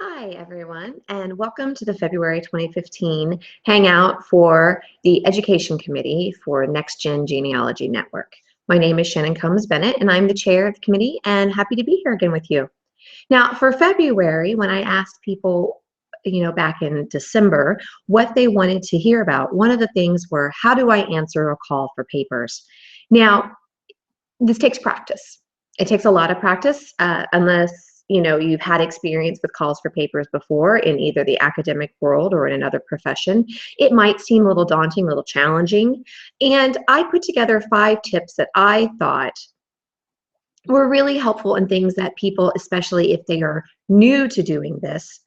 Hi, everyone, and welcome to the February 2015 Hangout for the Education Committee for NextGen Genealogy Network. My name is Shannon Combs-Bennett, and I'm the chair of the committee and happy to be here again with you. Now, for February, when I asked people, back in December, what they wanted to hear about, one of the things were, how do I answer a call for papers? Now, this takes practice. It takes a lot of practice, unless you've had experience with calls for papers before in either the academic world or in another profession. It might seem a little daunting, a little challenging. And I put together 5 tips that I thought were really helpful and things that people, especially if they are new to doing this,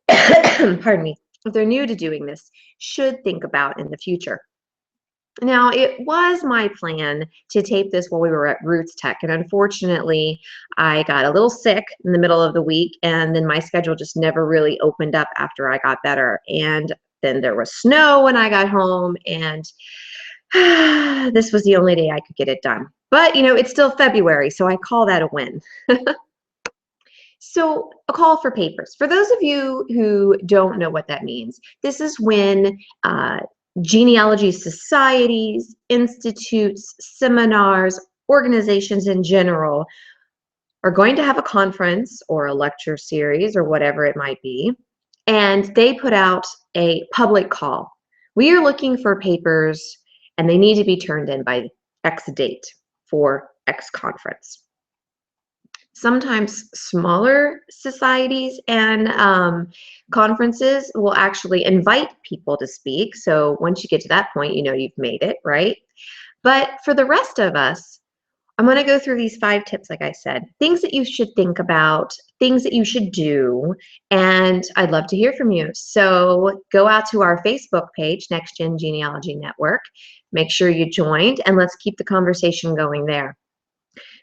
pardon me, if they're new to doing this, should think about in the future. Now, it was my plan to tape this while we were at Roots Tech, and unfortunately, I got a little sick in the middle of the week, and then my schedule just never really opened up after I got better. And then there was snow when I got home, and this was the only day I could get it done. But, it's still February, so I call that a win. So, a call for papers. For those of you who don't know what that means, this is when genealogy societies, institutes, seminars, organizations in general are going to have a conference or a lecture series or whatever it might be, and they put out a public call. We are looking for papers and they need to be turned in by X date for X conference. Sometimes smaller societies and conferences will actually invite people to speak. So once you get to that point, you've made it, right? But for the rest of us, I'm going to go through these 5 tips, like I said, things that you should think about, things that you should do, and I'd love to hear from you. So go out to our Facebook page, NextGen Genealogy Network, make sure you joined, and let's keep the conversation going there.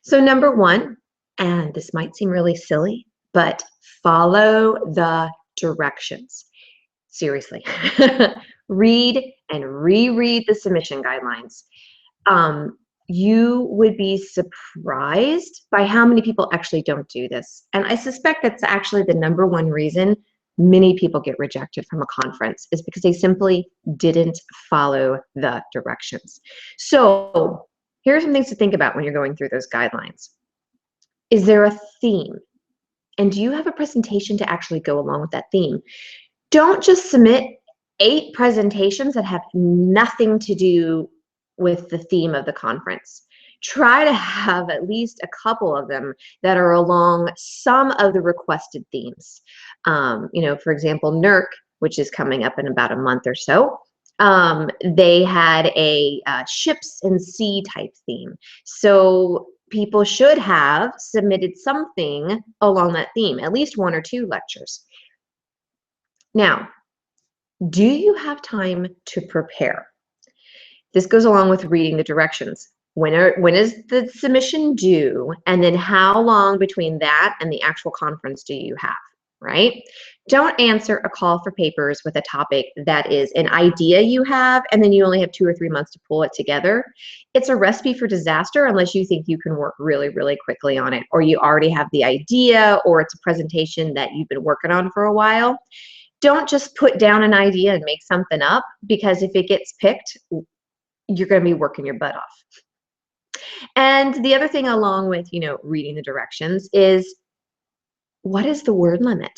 So number 1, and this might seem really silly, but follow the directions. Seriously. Read and reread the submission guidelines. You would be surprised by how many people actually don't do this. And I suspect that's actually the number 1 reason many people get rejected from a conference, is because they simply didn't follow the directions. So here are some things to think about when you're going through those guidelines. Is there a theme? And do you have a presentation to actually go along with that theme? Don't just submit 8 presentations that have nothing to do with the theme of the conference. Try to have at least a couple of them that are along some of the requested themes. For example, NERC, which is coming up in about a month or so, they had a ships and sea type theme. So people should have submitted something along that theme, at least 1 or 2 lectures. Now, do you have time to prepare? This goes along with reading the directions. When is the submission due? And then how long between that and the actual conference do you have, right? Don't answer a call for papers with a topic that is an idea you have, and then you only have 2 or 3 months to pull it together. It's a recipe for disaster unless you think you can work really, really quickly on it, or you already have the idea, or it's a presentation that you've been working on for a while. Don't just put down an idea and make something up, because if it gets picked, you're going to be working your butt off. And the other thing along with, reading the directions is, what is the word limit?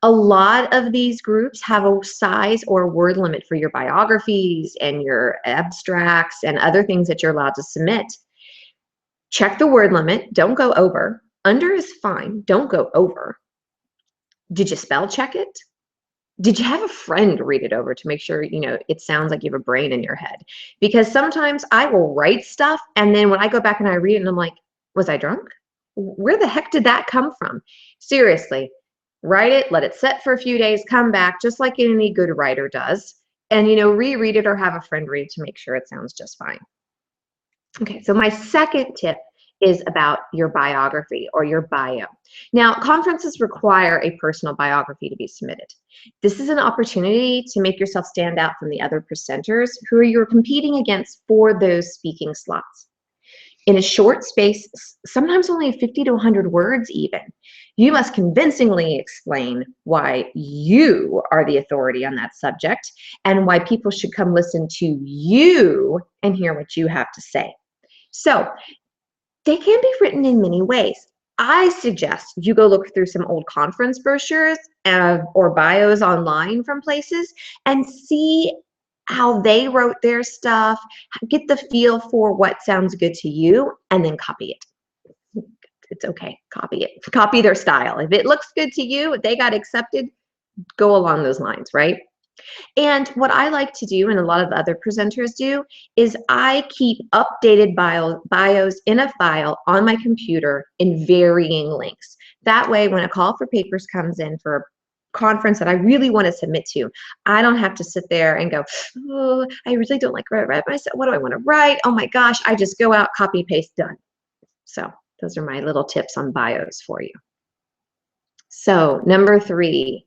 A lot of these groups have a size or word limit for your biographies and your abstracts and other things that you're allowed to submit. Check the word limit. Don't go over. Under is fine. Don't go over. Did you spell check it? Did you have a friend read it over to make sure, it sounds like you have a brain in your head? Because sometimes I will write stuff, and then when I go back and I read it, and I'm like, was I drunk? Where the heck did that come from? Seriously, write it, let it set for a few days, come back, just like any good writer does, and, reread it or have a friend read to make sure it sounds just fine. Okay, so my second tip is about your biography or your bio. Now, conferences require a personal biography to be submitted. This is an opportunity to make yourself stand out from the other presenters who you're competing against for those speaking slots. In a short space, sometimes only 50 to 100 words even, you must convincingly explain why you are the authority on that subject and why people should come listen to you and hear what you have to say. So they can be written in many ways. I suggest you go look through some old conference brochures or bios online from places and see how they wrote their stuff, get the feel for what sounds good to you, and then copy it. It's okay, copy it. Copy their style. If it looks good to you, if they got accepted, go along those lines, right? And what I like to do, and a lot of the other presenters do, is I keep updated bios in a file on my computer in varying lengths. That way, when a call for papers comes in for a conference that I really want to submit to, I don't have to sit there and go, oh, I really don't like write myself. What do I want to write? Oh my gosh, I just go out, copy, paste, done. So those are my little tips on bios for you. So number 3,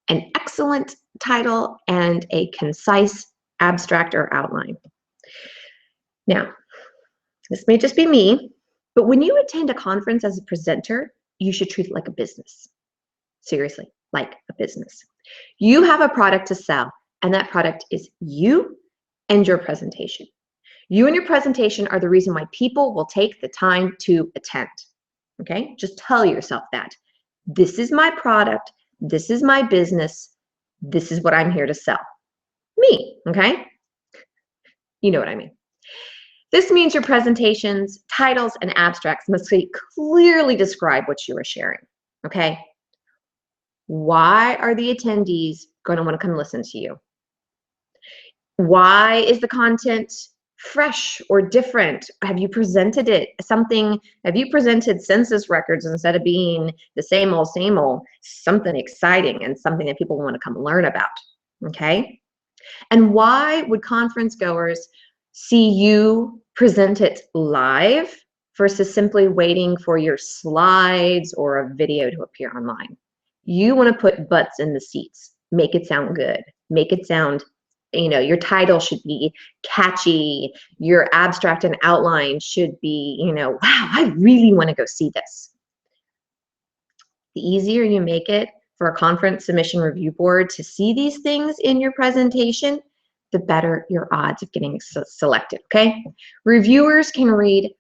an excellent title and a concise abstract or outline. Now, this may just be me, but when you attend a conference as a presenter, you should treat it like a business. Seriously, like a business. You have a product to sell, and that product is you and your presentation. You and your presentation are the reason why people will take the time to attend. Okay? Just tell yourself that. This is my product. This is my business. This is what I'm here to sell. Me, okay? You know what I mean. This means your presentations, titles, and abstracts must clearly describe what you are sharing, okay? Why are the attendees going to want to come listen to you? Why is the content fresh or different? Have you presented it something? Have you presented census records instead of being the same old, something exciting and something that people want to come learn about? Okay. And why would conference goers see you present it live versus simply waiting for your slides or a video to appear online? You want to put butts in the seats, make it sound good, make it sound, your title should be catchy, your abstract and outline should be, wow, I really want to go see this. The easier you make it for a conference submission review board to see these things in your presentation, the better your odds of getting selected, okay? Reviewers can read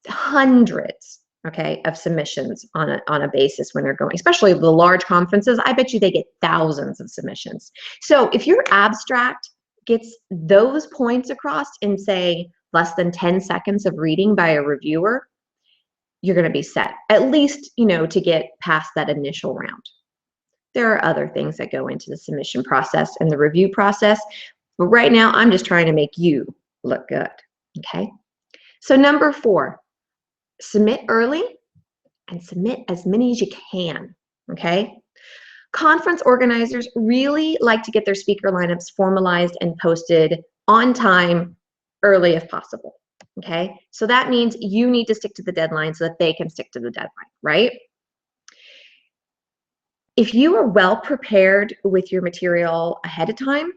hundreds, okay, of submissions on a basis when they're going, especially the large conferences. I bet you they get thousands of submissions. So if your abstract gets those points across in, say, less than 10 seconds of reading by a reviewer, you're going to be set, at least, to get past that initial round. There are other things that go into the submission process and the review process, but right now I'm just trying to make you look good, okay? So number 4, submit early and submit as many as you can, okay? Conference organizers really like to get their speaker lineups formalized and posted on time, early if possible, okay? So that means you need to stick to the deadline so that they can stick to the deadline, right? If you are well prepared with your material ahead of time,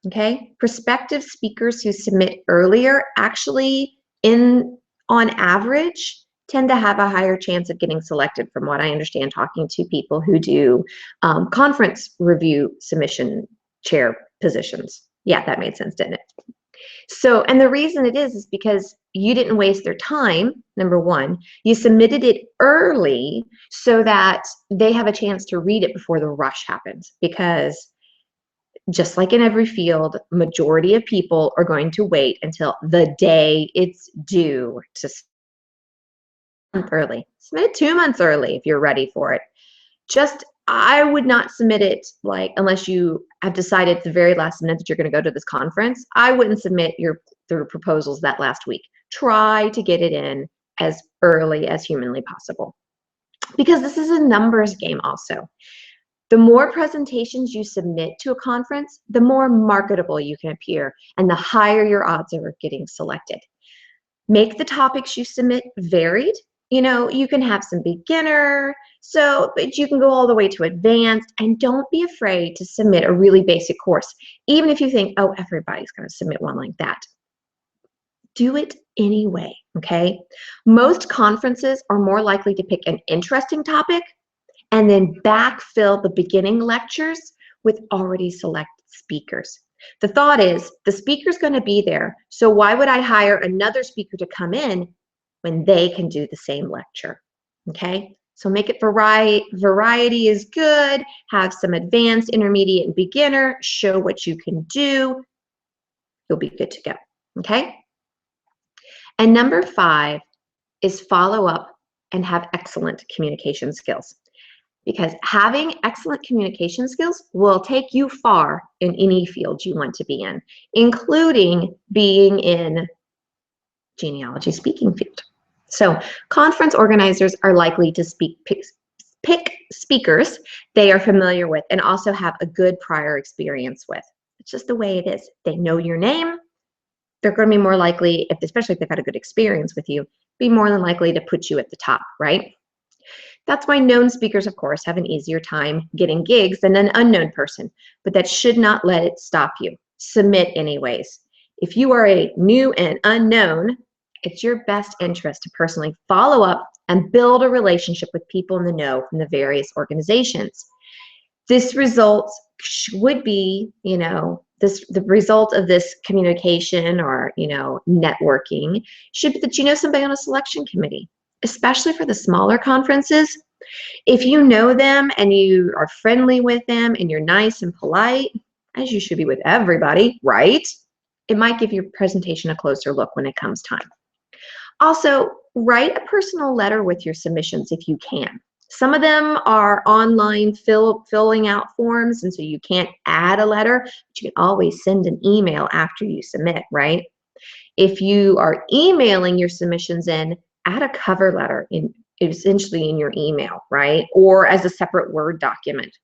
okay, prospective speakers who submit earlier actually, on average, tend to have a higher chance of getting selected, from what I understand talking to people who do conference review submission chair positions. Yeah, that made sense, didn't it? So, and the reason it is because you didn't waste their time, number 1. You submitted it early so that they have a chance to read it before the rush happens, because just like in every field, majority of people are going to wait until the day it's due to submit early. Submit it 2 months early if you're ready for it. I would not submit it unless you have decided at the very last minute that you're going to go to this conference. I wouldn't submit your proposals that last week. Try to get it in as early as humanly possible, because this is a numbers game also. The more presentations you submit to a conference, the more marketable you can appear and the higher your odds are of getting selected. Make the topics you submit varied. You can have some beginner, but you can go all the way to advanced, and don't be afraid to submit a really basic course. Even if you think, oh, everybody's going to submit one like that. Do it anyway, okay? Most conferences are more likely to pick an interesting topic and then backfill the beginning lectures with already selected speakers. The thought is the speaker's going to be there, so why would I hire another speaker to come in when they can do the same lecture? Okay, so make it variety is good, have some advanced, intermediate, and beginner, show what you can do, you'll be good to go. Okay, and number 5 is follow up and have excellent communication skills, because having excellent communication skills will take you far in any field you want to be in, including being in genealogy speaking field. So conference organizers are likely to pick speakers they are familiar with and also have a good prior experience with. It's just the way it is. They know your name. They're going to be more likely, especially if they've had a good experience with you, be more than likely to put you at the top, right? That's why known speakers, of course, have an easier time getting gigs than an unknown person, but that should not let it stop you. Submit anyways. If you are a new and unknown, it's your best interest to personally follow up and build a relationship with people in the know from the various organizations. This result would be, the result of this communication or, networking should be that you know somebody on a selection committee, especially for the smaller conferences. If you know them and you are friendly with them and you're nice and polite, as you should be with everybody, right? It might give your presentation a closer look when it comes time. Also, write a personal letter with your submissions if you can. Some of them are online filling out forms, and so you can't add a letter, but you can always send an email after you submit, right? If you are emailing your submissions in, add a cover letter essentially in your email, right? Or as a separate Word document.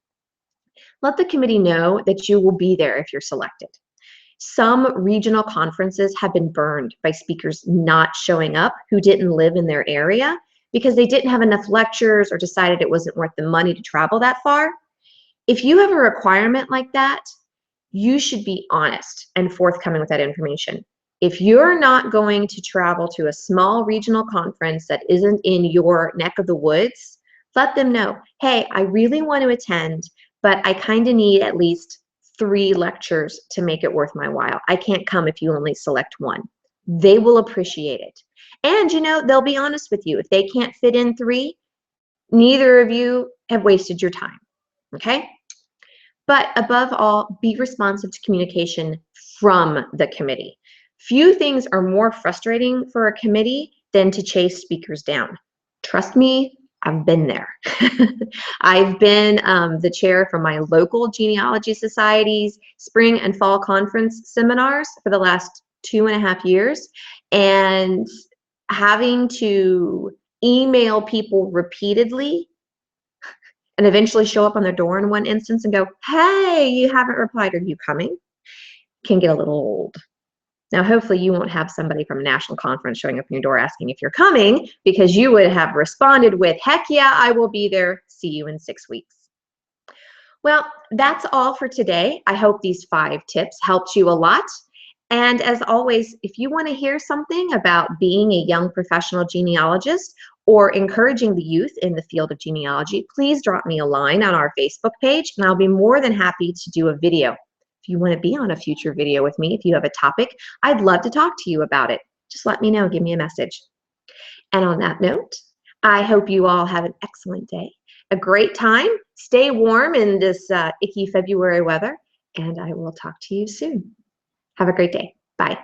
Let the committee know that you will be there if you're selected. Some regional conferences have been burned by speakers not showing up who didn't live in their area because they didn't have enough lectures or decided it wasn't worth the money to travel that far. If you have a requirement like that, you should be honest and forthcoming with that information. If you're not going to travel to a small regional conference that isn't in your neck of the woods, let them know, hey, I really want to attend, but I kind of need at least 3 lectures to make it worth my while. I can't come if you only select 1. They will appreciate it. And they'll be honest with you. If they can't fit in 3, neither of you have wasted your time, okay? But above all, be responsive to communication from the committee. Few things are more frustrating for a committee than to chase speakers down. Trust me, I've been there. I've been the chair for my local genealogy society's spring and fall conference seminars for the last 2.5 years, and having to email people repeatedly and eventually show up on their door in one instance and go, hey, you haven't replied, are you coming? Can get a little old. Now, hopefully you won't have somebody from a national conference showing up in your door asking if you're coming, because you would have responded with, heck yeah, I will be there. See you in 6 weeks. Well, that's all for today. I hope these 5 tips helped you a lot. And as always, if you want to hear something about being a young professional genealogist or encouraging the youth in the field of genealogy, please drop me a line on our Facebook page, and I'll be more than happy to do a video. If you want to be on a future video with me, if you have a topic, I'd love to talk to you about it. Just let me know, give me a message. And on that note, I hope you all have an excellent day, a great time. Stay warm in this icky February weather, and I will talk to you soon. Have a great day. Bye.